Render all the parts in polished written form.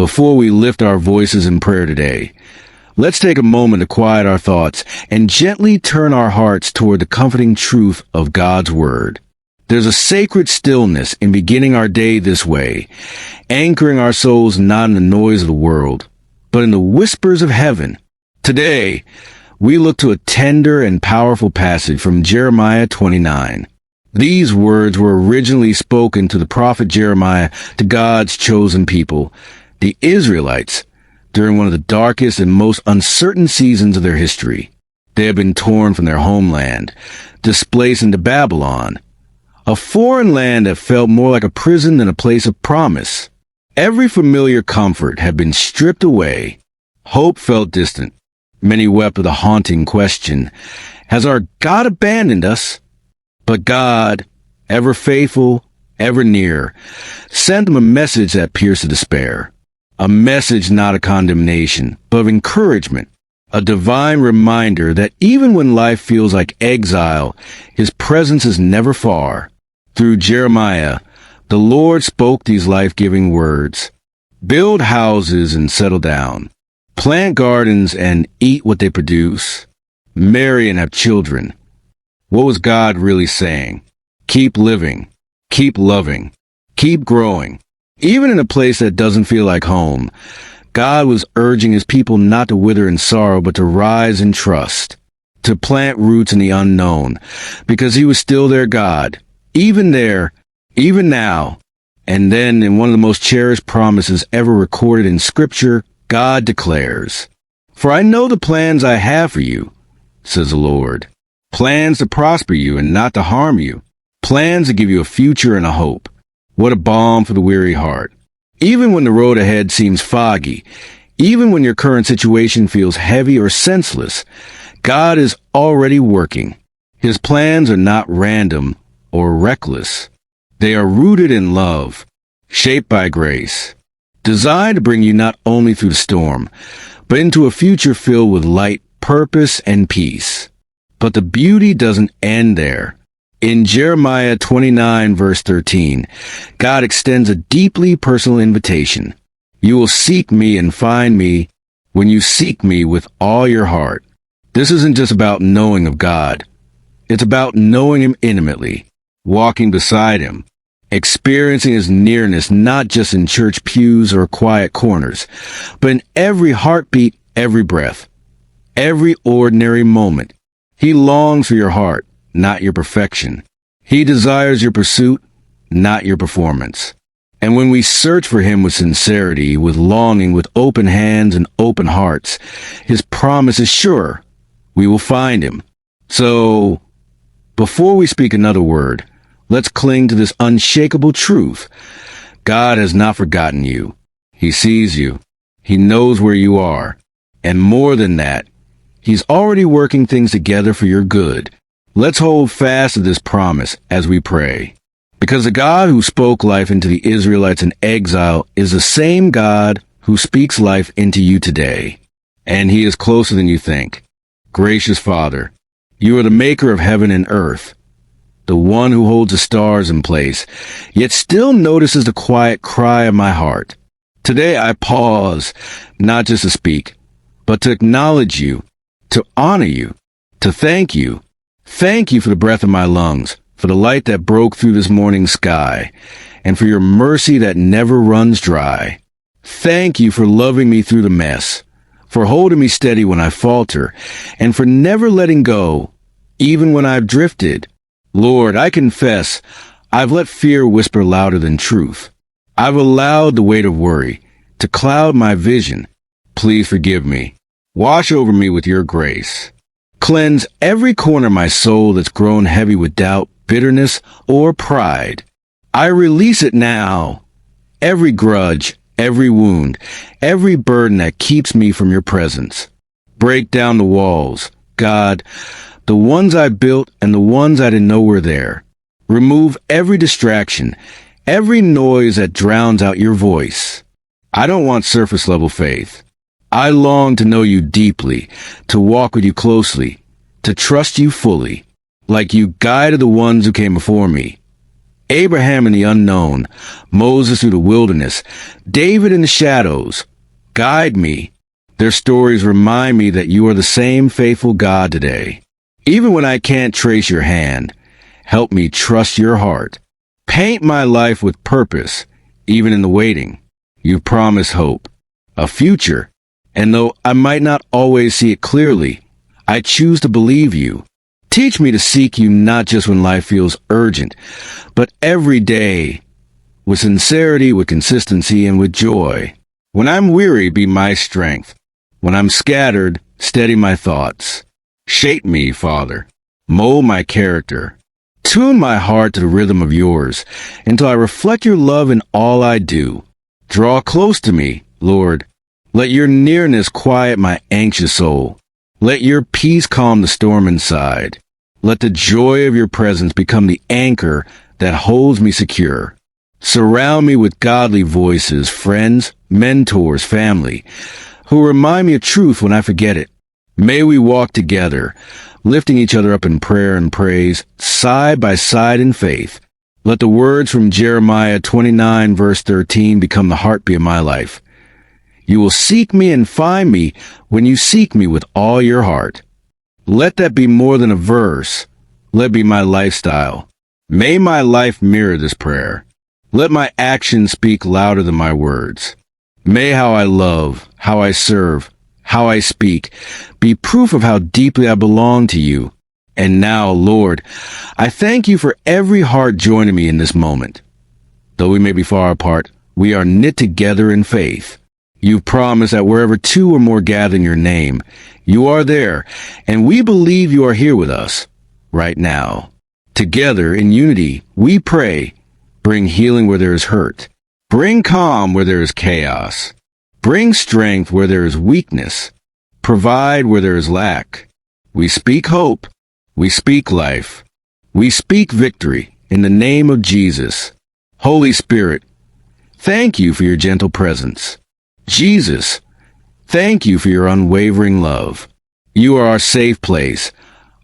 Before we lift our voices in prayer today, let's take a moment to quiet our thoughts and gently turn our hearts toward the comforting truth of God's Word. There's a sacred stillness in beginning our day this way, anchoring our souls not in the noise of the world, but in the whispers of heaven. Today, we look to a tender and powerful passage from Jeremiah 29. These words were originally spoken to the prophet Jeremiah, to God's chosen people, the Israelites, during one of the darkest and most uncertain seasons of their history. They had been torn from their homeland, displaced into Babylon, a foreign land that felt more like a prison than a place of promise. Every familiar comfort had been stripped away. Hope felt distant. Many wept with a haunting question, has our God abandoned us? But God, ever faithful, ever near, sent them a message that pierced the despair. A message not of condemnation, but of encouragement. A divine reminder that even when life feels like exile, His presence is never far. Through Jeremiah, the Lord spoke these life-giving words. Build houses and settle down. Plant gardens and eat what they produce. Marry and have children. What was God really saying? Keep living. Keep loving. Keep growing. Even in a place that doesn't feel like home, God was urging His people not to wither in sorrow, but to rise in trust, to plant roots in the unknown, because He was still their God, even there, even now. And then, in one of the most cherished promises ever recorded in Scripture, God declares, "For I know the plans I have for you," says the Lord, "plans to prosper you and not to harm you, plans to give you a future and a hope." What a balm for the weary heart. Even when the road ahead seems foggy, even when your current situation feels heavy or senseless, God is already working. His plans are not random or reckless. They are rooted in love, shaped by grace, designed to bring you not only through the storm, but into a future filled with light, purpose, and peace. But the beauty doesn't end there. In Jeremiah 29, verse 13, God extends a deeply personal invitation. You will seek me and find me when you seek me with all your heart. This isn't just about knowing of God. It's about knowing Him intimately, walking beside Him, experiencing His nearness not just in church pews or quiet corners, but in every heartbeat, every breath, every ordinary moment. He longs for your heart, not your perfection. He desires your pursuit, not your performance. And when we search for Him with sincerity, with longing, with open hands and open hearts, His promise is sure. We will find Him. So, before we speak another word, let's cling to this unshakable truth. God has not forgotten you. He sees you. He knows where you are. And more than that, He's already working things together for your good. Let's hold fast to this promise as we pray. Because the God who spoke life into the Israelites in exile is the same God who speaks life into you today. And He is closer than you think. Gracious Father, You are the maker of heaven and earth, the one who holds the stars in place, yet still notices the quiet cry of my heart. Today I pause, not just to speak, but to acknowledge You, to honor You, to thank You. Thank You for the breath of my lungs, for the light that broke through this morning sky, and for Your mercy that never runs dry. Thank You for loving me through the mess, for holding me steady when I falter, and for never letting go, even when I've drifted. Lord, I confess, I've let fear whisper louder than truth. I've allowed the weight of worry to cloud my vision. Please forgive me. Wash over me with Your grace. Cleanse every corner of my soul that's grown heavy with doubt, bitterness, or pride. I release it now. Every grudge, every wound, every burden that keeps me from Your presence. Break down the walls, God, the ones I built and the ones I didn't know were there. Remove every distraction, every noise that drowns out Your voice. I don't want surface-level faith. I long to know You deeply, to walk with You closely, to trust You fully, like You guided the ones who came before me. Abraham in the unknown, Moses through the wilderness, David in the shadows. Guide me. Their stories remind me that you are the same faithful God today. Even when I can't trace your hand, help me trust your heart. Paint my life with purpose, even in the waiting. You promise hope, a future, and though I might not always see it clearly, I choose to believe you. Teach me to seek you not just when life feels urgent, but every day, with sincerity, with consistency, and with joy. When I'm weary, be my strength. When I'm scattered, steady my thoughts. Shape me, Father. Mold my character. Tune my heart to the rhythm of yours, until I reflect your love in all I do. Draw close to me, Lord. Let your nearness quiet my anxious soul. Let your peace calm the storm inside. Let the joy of your presence become the anchor that holds me secure. Surround me with godly voices, friends, mentors, family, who remind me of truth when I forget it. May we walk together, lifting each other up in prayer and praise, side by side in faith. Let the words from Jeremiah 29 verse 13 become the heartbeat of my life. You will seek me and find me when you seek me with all your heart. Let that be more than a verse. Let it be my lifestyle. May my life mirror this prayer. Let my actions speak louder than my words. May how I love, how I serve, how I speak, be proof of how deeply I belong to you. And now, Lord, I thank you for every heart joining me in this moment. Though we may be far apart, we are knit together in faith. You promise that wherever two or more gather in your name, you are there, and we believe you are here with us right now. Together in unity, we pray, bring healing where there is hurt, bring calm where there is chaos, bring strength where there is weakness, provide where there is lack. We speak hope, we speak life, we speak victory in the name of Jesus. Holy Spirit, thank you for your gentle presence. Jesus, thank you for your unwavering love. You are our safe place,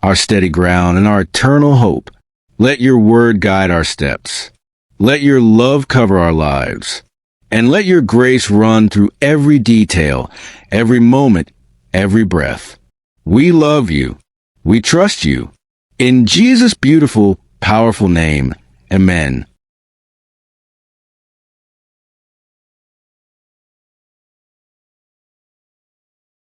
our steady ground, and our eternal hope. Let your word guide our steps. Let your love cover our lives. And let your grace run through every detail, every moment, every breath. We love you. We trust you. In Jesus' beautiful, powerful name, amen.